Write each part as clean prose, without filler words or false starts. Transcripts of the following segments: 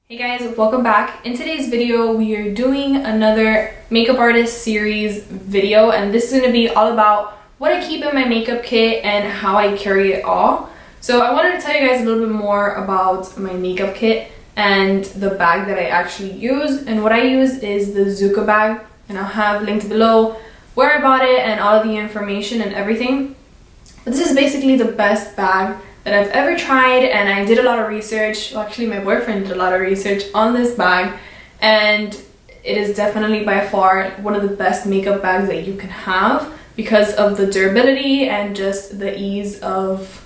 Hey guys, welcome back. In today's video, we are doing another makeup artist series video, and this is going to be all about what I keep in my makeup kit and how I carry it all. So I wanted to tell you guys a little bit more about my makeup kit and the bag that I actually use. And what I use is the Zuca bag, and I'll have linked below where I bought it and all of the information and everything. But this is basically the best bag that I've ever tried, and I did a lot of research. Well, actually my boyfriend did a lot of research on this bag, and it is definitely by far one of the best makeup bags that you can have because of the durability and just the ease of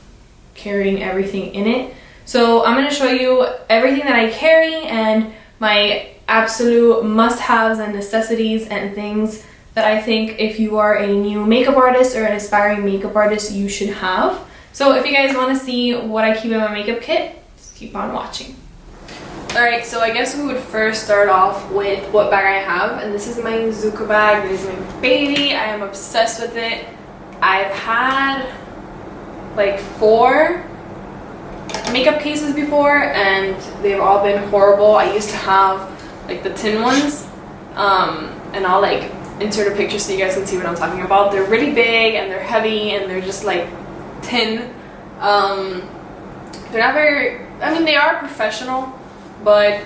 carrying everything in it. So I'm going to show you everything that I carry and my absolute must-haves and necessities and things that I think if you are a new makeup artist or an aspiring makeup artist you should have. So if you guys want to see what I keep in my makeup kit, just keep on watching. Alright, so I guess we would first start off with what bag I have, and this is my Zuca bag. This is my baby. I am obsessed with it. I've had like 4 makeup cases before and they've all been horrible. I used to have like the tin ones, and I'll like insert a picture so you guys can see what I'm talking about. They're really big and they're heavy and they're just like tin. They're not very, I mean, they are professional, but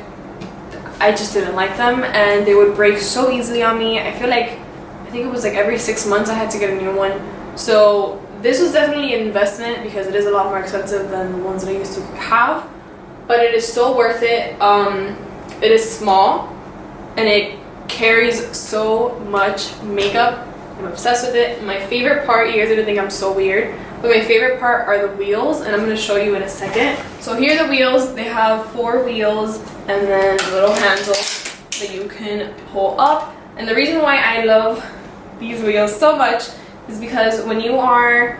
I just didn't like them and they would break so easily on me. I think it was like every 6 months I had to get a new one. So this was definitely an investment because it is a lot more expensive than the ones that I used to have, but it is so worth it. It is small and it carries so much makeup. I'm obsessed with it. My favorite part, you guys are gonna think I'm so weird, but my favorite part are the wheels, and I'm going to show you in a second. So here are the wheels. They have 4 wheels and then a little handle that you can pull up. And the reason why I love these wheels so much is because when you are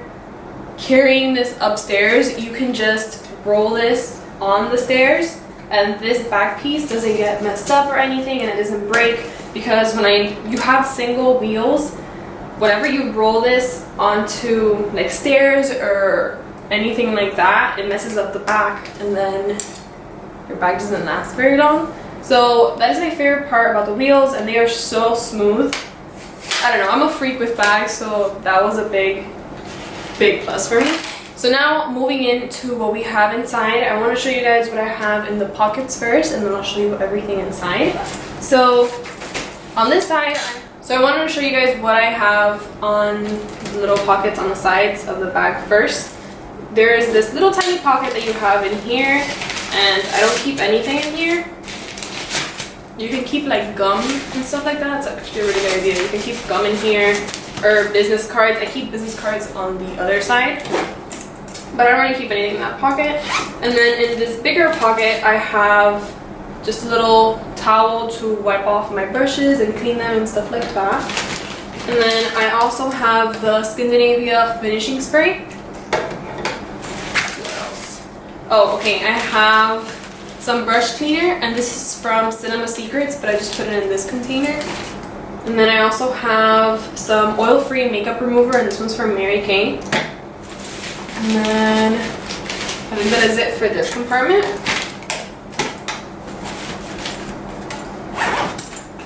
carrying this upstairs, you can just roll this on the stairs and this back piece doesn't get messed up or anything, and it doesn't break, because when you have single wheels, whenever you roll this onto like stairs or anything like that, it messes up the back and then your bag doesn't last very long. So that is my favorite part about the wheels, and they are so smooth. I don't know, I'm a freak with bags, so that was a big plus for me. So now moving into what we have inside, I want to show you guys what I have in the pockets first, and then I'll show you everything inside. So on this side, I wanted to show you guys what I have on the little pockets on the sides of the bag first. There is this little tiny pocket that you have in here, and I don't keep anything in here. You can keep like gum and stuff like that. It's actually a really good idea. You can keep gum in here, or business cards. I keep business cards on the other side, but I don't really keep anything in that pocket. And then in this bigger pocket, I have just a little towel to wipe off my brushes and clean them and stuff like that. And then I also have the Scandinavia finishing spray. What else? Oh, okay, I have some brush cleaner, and this is from Cinema Secrets, but I just put it in this container. And then I also have some oil-free makeup remover, and this one's from Mary Kay. And then I think that is it for this compartment.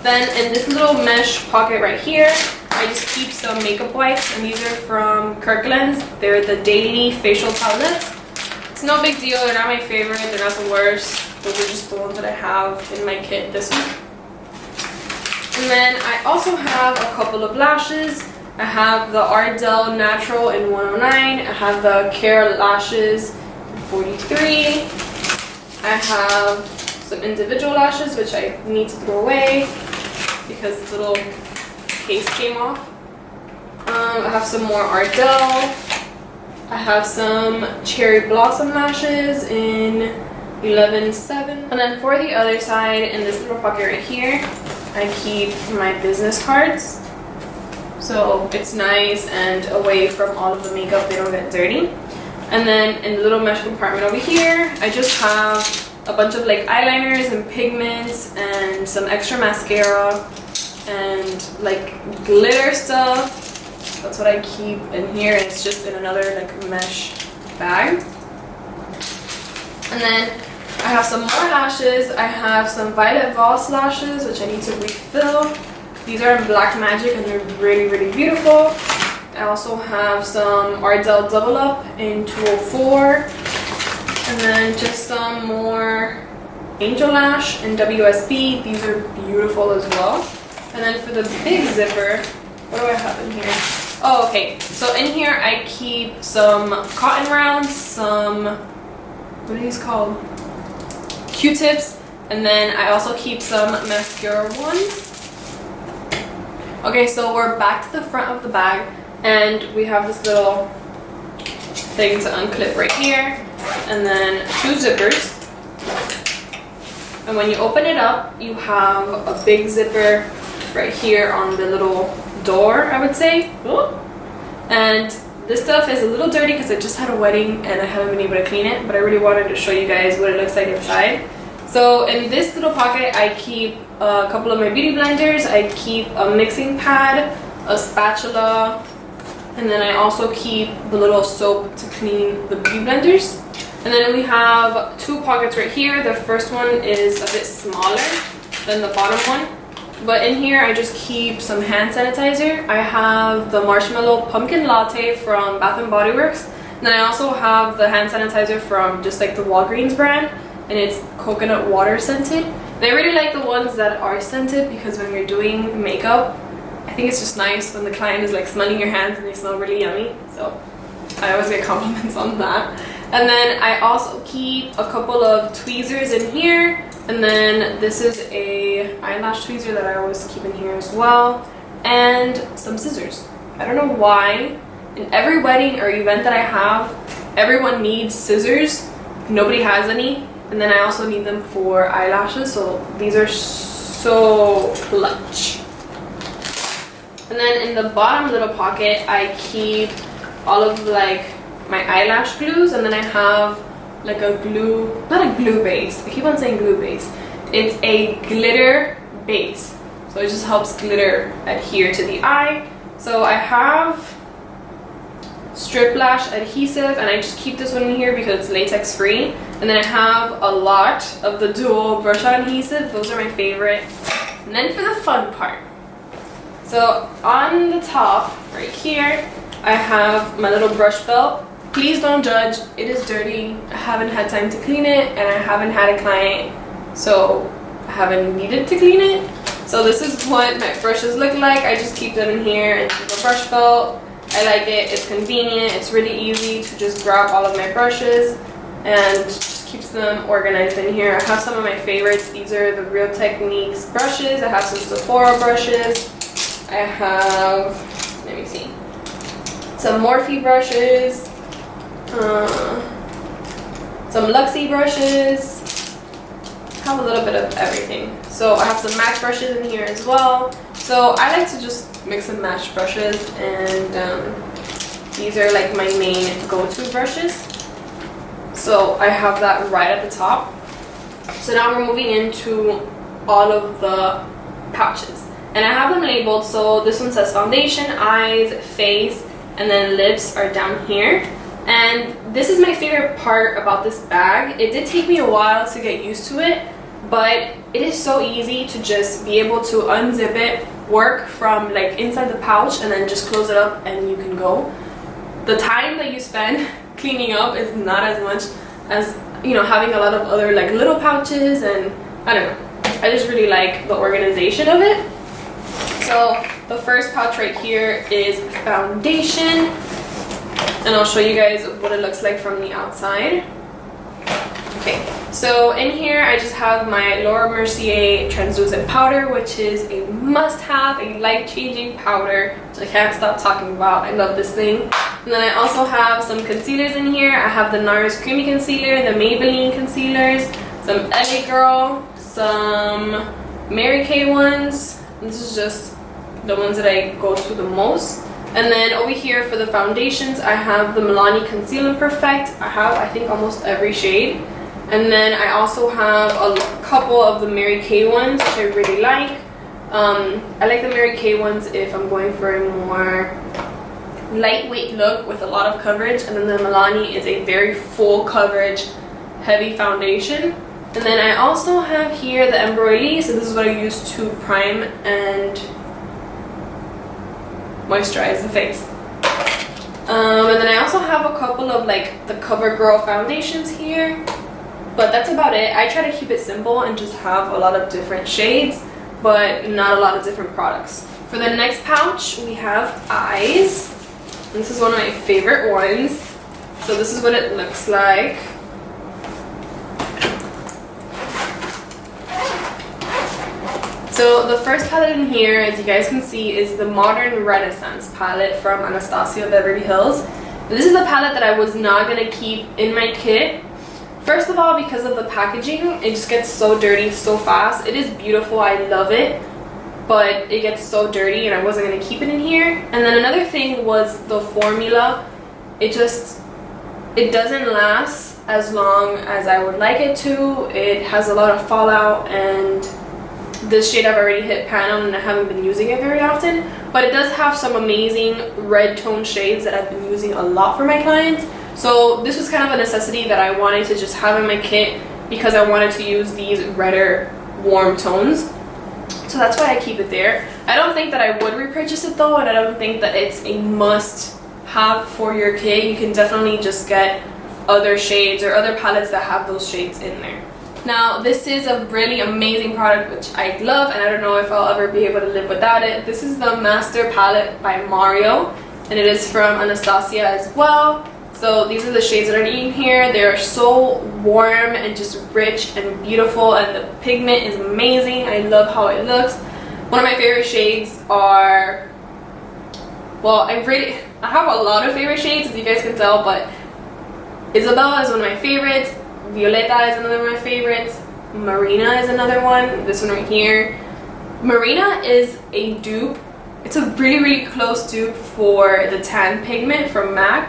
Then in this little mesh pocket right here, I just keep some makeup wipes, and these are from Kirkland's. They're the daily facial tablets. It's no big deal, they're not my favorite, they're not the worst. Those are just the ones that I have in my kit this week. And then I also have a couple of lashes. I have the Ardell Natural in 109. I have the Care Lashes in 43. I have some individual lashes, which I need to throw away because the little case came off. I have some more Ardell. I have some Cherry Blossom lashes in 11.7. And then for the other side, in this little pocket right here, I keep my business cards. So it's nice and away from all of the makeup, they don't get dirty. And then in the little mesh compartment over here, I just have a bunch of like eyeliners and pigments and some extra mascara and like glitter stuff. That's what I keep in here, and it's just in another like mesh bag. And then I have some more lashes. I have some Violet Voss lashes, which I need to refill. These are in Black Magic and they're really, really beautiful. I also have some Ardell Double Up in 204. And then just some more Angel Lash in WSB. These are beautiful as well. And then for the big zipper, what do I have in here? Oh, okay. So in here I keep some cotton rounds, some, what are these called? Q-tips, and then I also keep some mascara ones. Okay, so we're back to the front of the bag, and we have this little thing to unclip right here, and then 2 zippers. And when you open it up, you have a big zipper right here on the little door, I would say. And this stuff is a little dirty because I just had a wedding and I haven't been able to clean it, but I really wanted to show you guys what it looks like inside. So in this little pocket, I keep a couple of my beauty blenders, I keep a mixing pad, a spatula, and then I also keep the little soap to clean the beauty blenders. And then we have 2 pockets right here. The first one is a bit smaller than the bottom one. But in here, I just keep some hand sanitizer. I have the Marshmallow Pumpkin Latte from Bath & Body Works. And then I also have the hand sanitizer from just like the Walgreens brand. And it's coconut water scented. And I really like the ones that are scented because when you're doing makeup, I think it's just nice when the client is like smelling your hands and they smell really yummy. So I always get compliments on that. And then I also keep a couple of tweezers in here. And then this is a eyelash tweezer that I always keep in here as well. And some scissors. I don't know why. In every wedding or event that I have, everyone needs scissors. Nobody has any. And then I also need them for eyelashes. So these are so clutch. And then in the bottom little pocket, I keep all of like my eyelash glues. And then I have like a glue, not a glue base, I keep on saying glue base, it's a glitter base, so it just helps glitter adhere to the eye. So I have strip lash adhesive, and I just keep this one in here because it's latex free. And then I have a lot of the dual brush on adhesive, those are my favorite. And then for the fun part, so on the top right here I have my little brush belt. Please don't judge, it is dirty. I haven't had time to clean it and I haven't had a client, so I haven't needed to clean it. So this is what my brushes look like. I just keep them in here and keep a brush belt. I like it, it's convenient, it's really easy to just grab all of my brushes and just keeps them organized in here. I have some of my favorites. These are the Real Techniques brushes. I have some Sephora brushes. I have, let me see, some Morphe brushes. Some Luxie brushes. I have a little bit of everything. So I have some MAC brushes in here as well. So I like to just mix and match brushes, and these are like my main go-to brushes. So I have that right at the top. So now we're moving into all of the pouches, and I have them labeled. So this one says foundation, eyes, face, and then lips are down here. And this is my favorite part about this bag. It did take me a while to get used to it, but it is so easy to just be able to unzip it, work from like inside the pouch, and then just close it up and you can go. The time that you spend cleaning up is not as much as, you know, having a lot of other like little pouches, and I don't know. I just really like the organization of it. So the first pouch right here is foundation. And I'll show you guys what it looks like from the outside. Okay, so in here I just have my Laura Mercier translucent powder, which is a must-have, a life-changing powder, which I can't stop talking about. I love this thing. And then I also have some concealers in here. I have the NARS Creamy Concealer, the Maybelline concealers, some LA Girl, some Mary Kay ones. This is just the ones that I go to the most. And then over here for the foundations, I have the Milani Conceal and Perfect. I have, I think, almost every shade. And then I also have a couple of the Mary Kay ones, which I really like. I like the Mary Kay ones if I'm going for a more lightweight look with a lot of coverage. And then the Milani is a very full coverage, heavy foundation. And then I also have here the embroidery, so this is what I use to prime and moisturize the face. And then I also have a couple of like the CoverGirl foundations here, but that's about it. I try to keep it simple and just have a lot of different shades, but not a lot of different products. For the next pouch, we have eyes. This is one of my favorite ones. So this is what it looks like. So the first palette in here, as you guys can see, is the Modern Renaissance palette from Anastasia Beverly Hills. This is a palette that I was not going to keep in my kit. First of all, because of the packaging, it just gets so dirty so fast. It is beautiful, I love it, but it gets so dirty and I wasn't going to keep it in here. And then another thing was the formula. It doesn't last as long as I would like it to. It has a lot of fallout, and this shade I've already hit pan on and I haven't been using it very often, but it does have some amazing red tone shades that I've been using a lot for my clients. So this was kind of a necessity that I wanted to just have in my kit because I wanted to use these redder warm tones. So that's why I keep it there. I don't think that I would repurchase it though, and I don't think that it's a must have for your kit. You can definitely just get other shades or other palettes that have those shades in there. Now this is a really amazing product which I love, and I don't know if I'll ever be able to live without it. This is the Master Palette by Mario, and it is from Anastasia as well. So these are the shades that are in here. They're so warm and just rich and beautiful, and the pigment is amazing. I love how it looks. One of my favorite shades are, well, I have a lot of favorite shades, as you guys can tell, but Isabella is one of my favorites. Violeta is another one of my favorites. Marina is another one. This one right here. Marina is a dupe. It's a really close dupe for the tan pigment from MAC.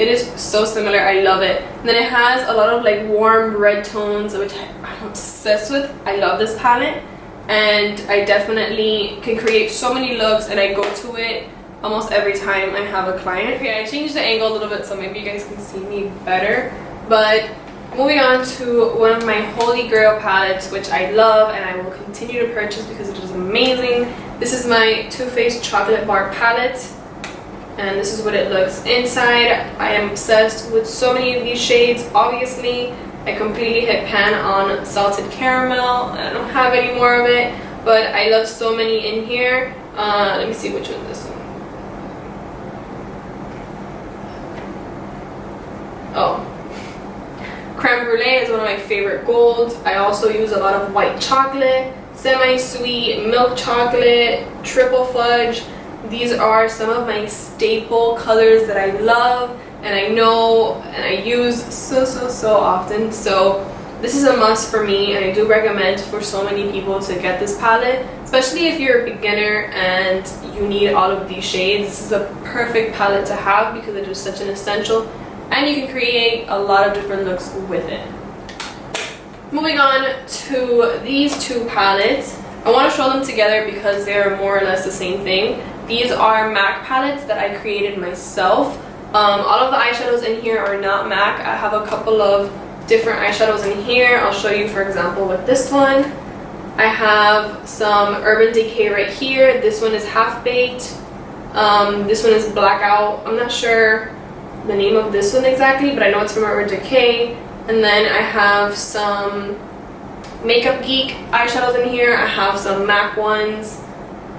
It is so similar. I love it. And then it has a lot of like warm red tones, which I'm obsessed with. I love this palette, and I definitely can create so many looks, and I go to it almost every time I have a client. Okay, I changed the angle a little bit so maybe you guys can see me better, but moving on to one of my holy grail palettes, which I love and I will continue to purchase because it is amazing. This is my Too Faced Chocolate Bar palette, and this is what it looks inside. I am obsessed with so many of these shades. Obviously, I completely hit pan on Salted Caramel. I don't have any more of it, but I love so many in here. Let me see which one this one. Oh. Creme Brulee is one of my favorite golds. I also use a lot of white chocolate, semi-sweet, milk chocolate, triple fudge. These are some of my staple colors that I love and I know and I use so often. So this is a must for me, and I do recommend for so many people to get this palette, especially if you're a beginner and you need all of these shades. This is a perfect palette to have because it is such an essential, and you can create a lot of different looks with it. Moving on to these two palettes. I want to show them together because they are more or less the same thing. These are MAC palettes that I created myself. All of the eyeshadows in here are not MAC. I have a couple of different eyeshadows in here. I'll show you, for example, with this one. I have some Urban Decay right here. This one is Half Baked. This one is Blackout. I'm not sure the name of this one exactly, but I know it's from Urban Decay. And then I have some Makeup Geek eyeshadows in here. I have some MAC ones.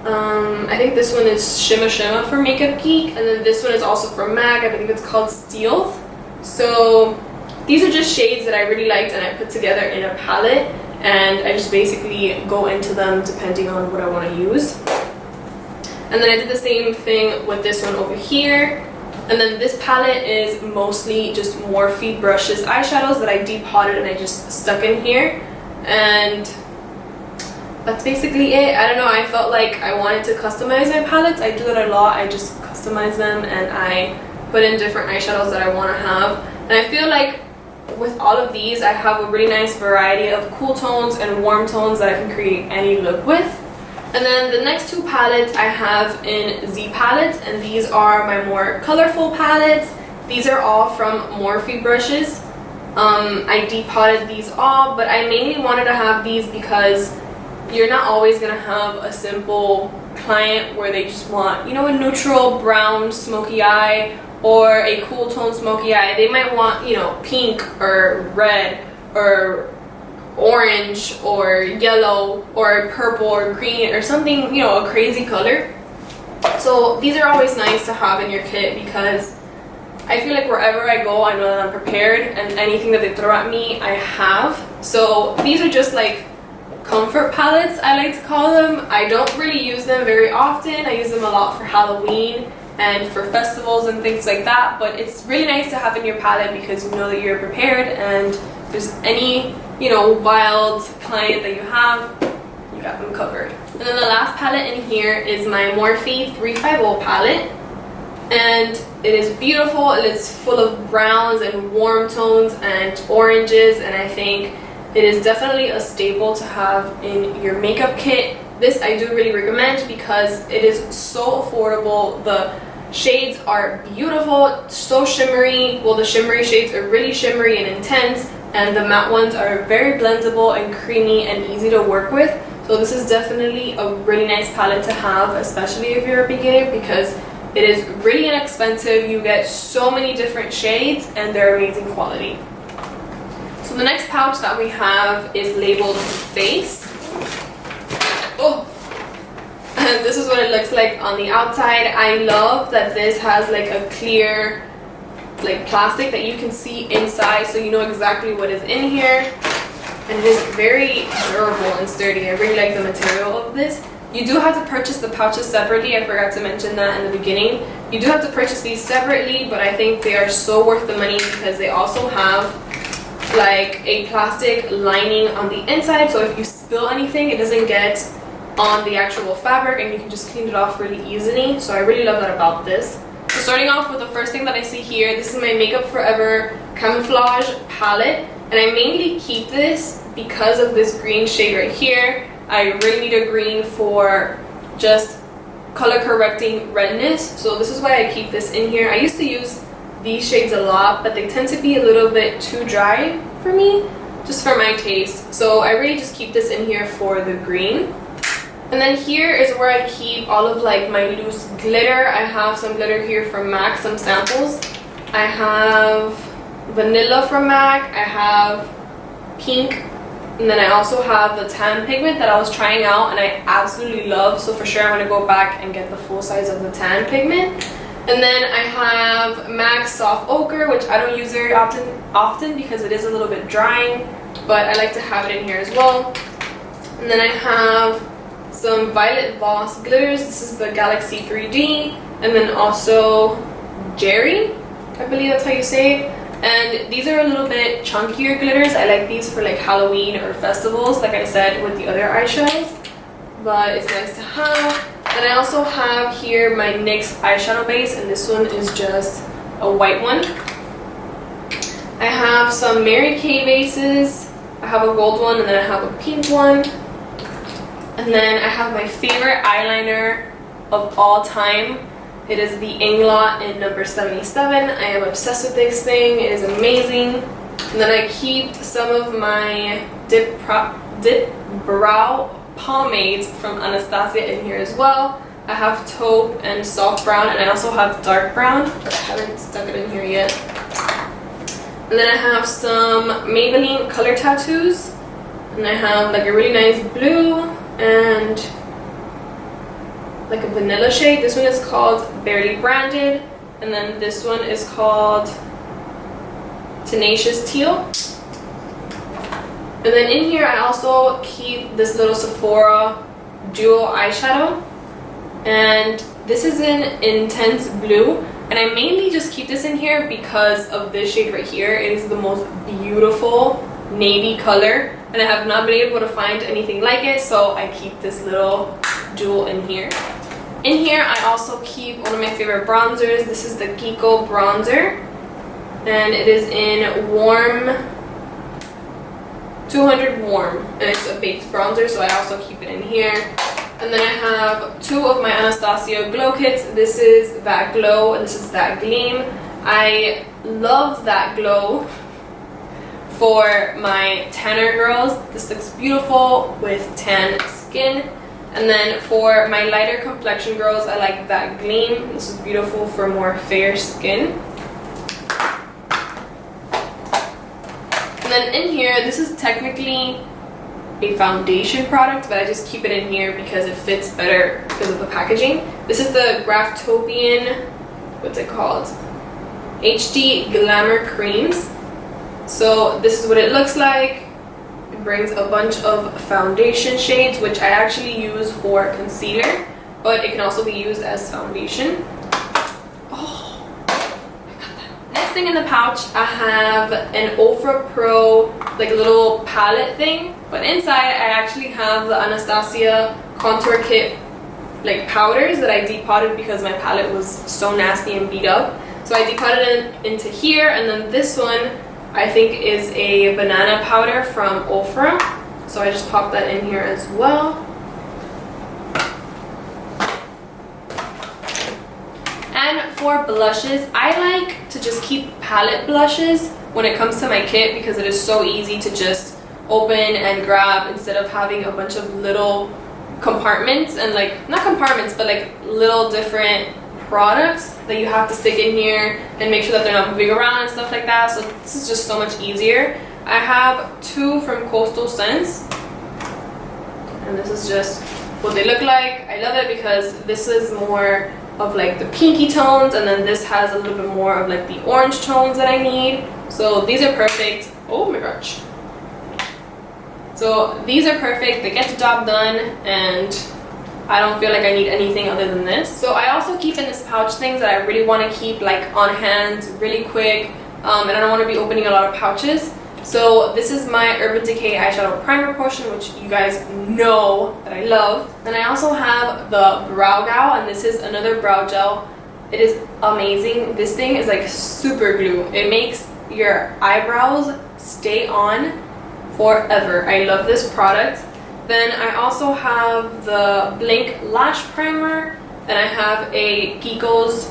I think this one is Shimma Shimma for Makeup Geek, and then this one is also from MAC. I believe it's called Stealth. So these are just shades that I really liked and I put together in a palette, and I just basically go into them depending on what I want to use. And then I did the same thing with this one over here. And then this palette is mostly just Morphe brushes eyeshadows that I depotted and I just stuck in here. And that's basically it. I don't know, I felt like I wanted to customize my palettes. I do that a lot. I just customize them and I put in different eyeshadows that I want to have. And I feel like with all of these, I have a really nice variety of cool tones and warm tones that I can create any look with. And then the next two palettes I have in Z palettes, and these are my more colorful palettes. These are all from Morphe brushes. I depotted these all, but I mainly wanted to have these because you're not always gonna have a simple client where they just want, you know, a neutral brown smoky eye or a cool tone smoky eye. They might want, you know, pink or red or orange or yellow or purple or green or something, you know, a crazy color. So these are always nice to have in your kit because I feel like wherever I go, I know that I'm prepared, and anything that they throw at me, I have. So these are just like comfort palettes, I like to call them. I don't really use them very often. I use them a lot for Halloween and for festivals and things like that, but it's really nice to have in your palette because you know that you're prepared, and if there's any, you know, wild client that you have, you got them covered. And then the last palette in here is my Morphe 350 palette, and it is beautiful. It is full of browns and warm tones and oranges, and I think it is definitely a staple to have in your makeup kit. This I do really recommend because it is so affordable. The shades are beautiful, so shimmery. Well, the shimmery shades are really shimmery and intense, and the matte ones are very blendable and creamy and easy to work with. So this is definitely a really nice palette to have, especially if you're a beginner, because it is really inexpensive. You get so many different shades and they're amazing quality. So the next pouch that we have is labeled Face. Oh, and this is what it looks like on the outside. I love that this has like a clear like plastic that you can see inside, so you know exactly what is in here. And it is very durable and sturdy. I really like the material of this. You do have to purchase the pouches separately. I forgot to mention that in the beginning. You do have to purchase these separately, but I think they are so worth the money because they also have like a plastic lining on the inside, so if you spill anything, it doesn't get on the actual fabric and you can just clean it off really easily. So I really love that about this. So starting off with the first thing that I see here, this is my Makeup Forever Camouflage palette, and I mainly keep this because of this green shade right here. I really need a green for just color correcting redness, so this is why I keep this in here. I used to use these shades a lot, but they tend to be a little bit too dry for me, just for my taste. So I really just keep this in here for the green. And then here is where I keep all of like my loose glitter. I have some glitter here from MAC, some samples. I have vanilla from MAC, I have pink, and then I also have the tan pigment that I was trying out and I absolutely love. So for sure I'm going to go back and get the full size of the tan pigment. And then I have MAC Soft Ochre, which I don't use very often because it is a little bit drying, but I like to have it in here as well. And then I have some Violet Voss glitters. This is the Galaxy 3D, and then also Jerry, I believe that's how you say it. And these are a little bit chunkier glitters. I like these for like Halloween or festivals, like I said with the other eyeshadows, but it's nice to have. And I also have here my NYX eyeshadow base, and this one is just a white one. I have some Mary Kay bases. I have a gold one, and then I have a pink one. And then I have my favorite eyeliner of all time. It is the Inglot in number 77. I am obsessed with this thing. It is amazing. And then I keep some of my dip brow pomades from Anastasia in here as well. I have taupe and soft brown, and I also have dark brown, but I haven't stuck it in here yet. And then I have some Maybelline color tattoos, and I have like a really nice blue and like a vanilla shade. This one is called Barely Branded, and then this one is called Tenacious Teal. And then in here I also keep this little Sephora dual eyeshadow, and this is in Intense Blue, and I mainly just keep this in here because of this shade right here. It is the most beautiful navy color, and I have not been able to find anything like it, so I keep this little jewel in here. In here I also keep one of my favorite bronzers. This is the Kiko bronzer, and it is in Warm 200 Warm, and it's a baked bronzer, so I also keep it in here. And then I have two of my Anastasia glow kits. This is That Glow and this is That Gleam. I love That Glow. For my tanner girls, this looks beautiful with tan skin. And then for my lighter complexion girls, I like that gleam. This is beautiful for more fair skin. And then in here, this is technically a foundation product, but I just keep it in here because it fits better because of the packaging. This is the Graftopian, what's it called? HD Glamour Creams. So this is what it looks like. It brings a bunch of foundation shades, which I actually use for concealer, but it can also be used as foundation. Oh, I got that. Next thing in the pouch, I have an Ofra Pro like little palette thing, but inside I actually have the Anastasia Contour Kit like powders that I depotted because my palette was so nasty and beat up. So I depotted it into here, and then this one I think is a banana powder from Ofra. So I just popped that in here as well. And for blushes, I like to just keep palette blushes when it comes to my kit because it is so easy to just open and grab instead of having a bunch of little compartments and like, not compartments, but like little different products that you have to stick in here and make sure that they're not moving around and stuff like that. So this is just so much easier. I have two from Coastal Scents, and this is just what they look like. I love it because this is more of like the pinky tones, and then this has a little bit more of like the orange tones that I need. So these are perfect. Oh my gosh. So these are perfect. They get the job done, and I don't feel like I need anything other than this. So I also keep in this pouch things that I really want to keep like on hand really quick, and I don't want to be opening a lot of pouches. So this is my Urban Decay eyeshadow primer portion, which you guys know that I love. Then I also have the Brow Gel, and this is another brow gel. It is amazing. This thing is like super glue. It makes your eyebrows stay on forever. I love this product. Then I also have the Blink Lash Primer, and I have a Kiko's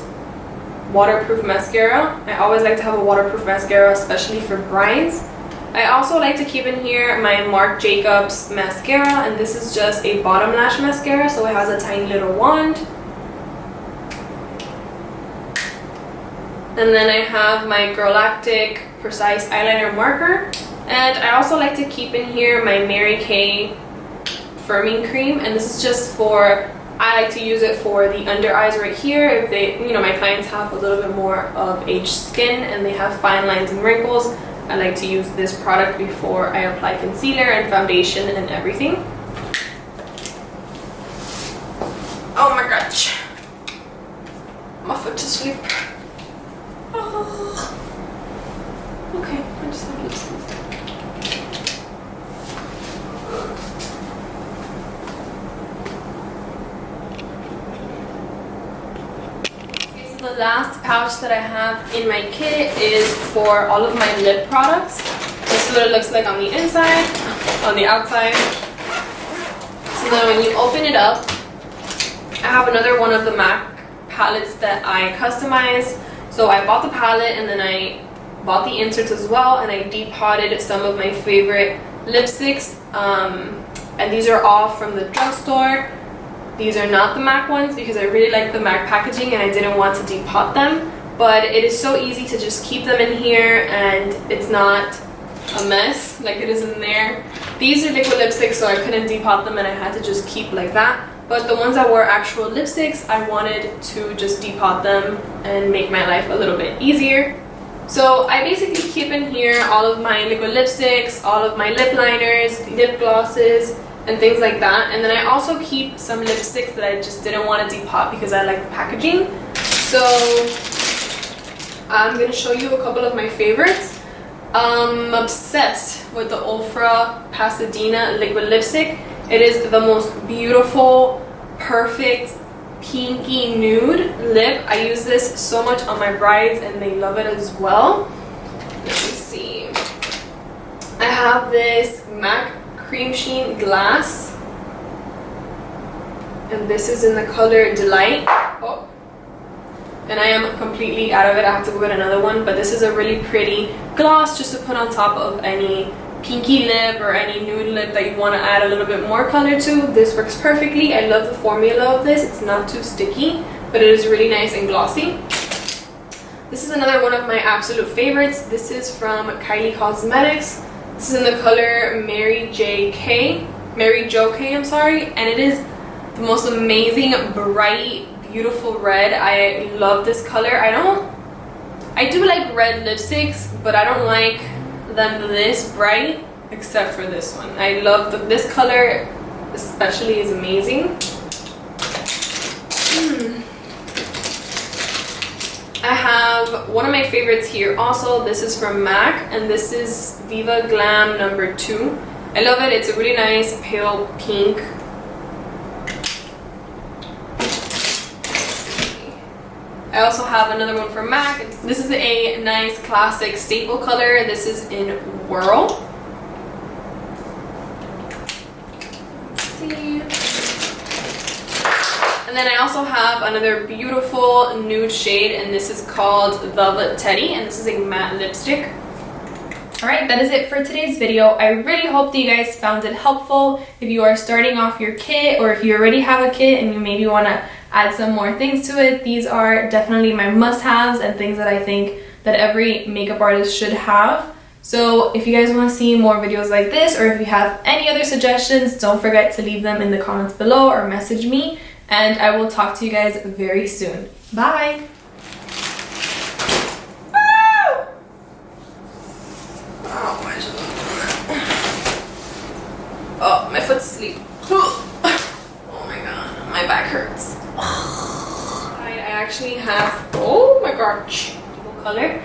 waterproof mascara. I always like to have a waterproof mascara, especially for brides. I also like to keep in here my Marc Jacobs mascara, and this is just a bottom lash mascara, so it has a tiny little wand. And then I have my Girlactic Precise Eyeliner Marker, and I also like to keep in here my Mary Kay firming cream, and this is just for, I like to use it for the under eyes right here. If they, you know, my clients have a little bit more of aged skin and they have fine lines and wrinkles, I like to use this product before I apply concealer and foundation and everything. Oh my gosh, my foot to sleep. Oh. Okay, I just have lipstick. The last pouch that I have in my kit is for all of my lip products. This is what it looks like on the inside, on the outside. So then when you open it up, I have another one of the MAC palettes that I customized. So I bought the palette, and then I bought the inserts as well, and I depotted some of my favorite lipsticks. And these are all from the drugstore. These are not the MAC ones because I really like the MAC packaging and I didn't want to depot them. But it is so easy to just keep them in here, and it's not a mess like it is in there. These are liquid lipsticks, so I couldn't depot them and I had to just keep like that. But the ones that were actual lipsticks, I wanted to just depot them and make my life a little bit easier. So I basically keep in here all of my liquid lipsticks, all of my lip liners, lip glosses, and things like that. And then I also keep some lipsticks that I just didn't want to depot because I like the packaging. So I'm gonna show you a couple of my favorites. I'm obsessed with the Ofra Pasadena liquid lipstick. It is the most beautiful, perfect, pinky nude lip. I use this so much on my brides and they love it as well. Let me see. I have this MAC Cream Sheen Glass, and this is in the color Delight. Oh. and I am completely out of it. I have to go get another one, but this is a really pretty gloss just to put on top of any pinky lip or any nude lip that you want to add a little bit more color to. This works perfectly. I love the formula of this. It's not too sticky, but it is really nice and glossy. This is another one of my absolute favorites. This is from Kylie Cosmetics. This is in the color Mary Jo K, I'm sorry, and it is the most amazing, bright, beautiful red. I love this color. I do like red lipsticks, but I don't like them this bright, except for this one. I love this color especially is amazing. I have one of my favorites here also. This is from MAC, and this is Viva Glam number 2. I love it. It's a really nice pale pink. I also have another one from MAC. This is a nice classic staple color. This is in Whirl. Let's see. And then I also have another beautiful nude shade, and this is called Velvet Teddy, and this is a matte lipstick. Alright, that is it for today's video. I really hope that you guys found it helpful. If you are starting off your kit, or if you already have a kit and you maybe want to add some more things to it, these are definitely my must-haves and things that I think that every makeup artist should have. So if you guys want to see more videos like this, or if you have any other suggestions, don't forget to leave them in the comments below or message me, and I will talk to you guys very soon. Bye! Oh, my foot's asleep. Oh my god, my back hurts. I actually have, oh my gosh, color.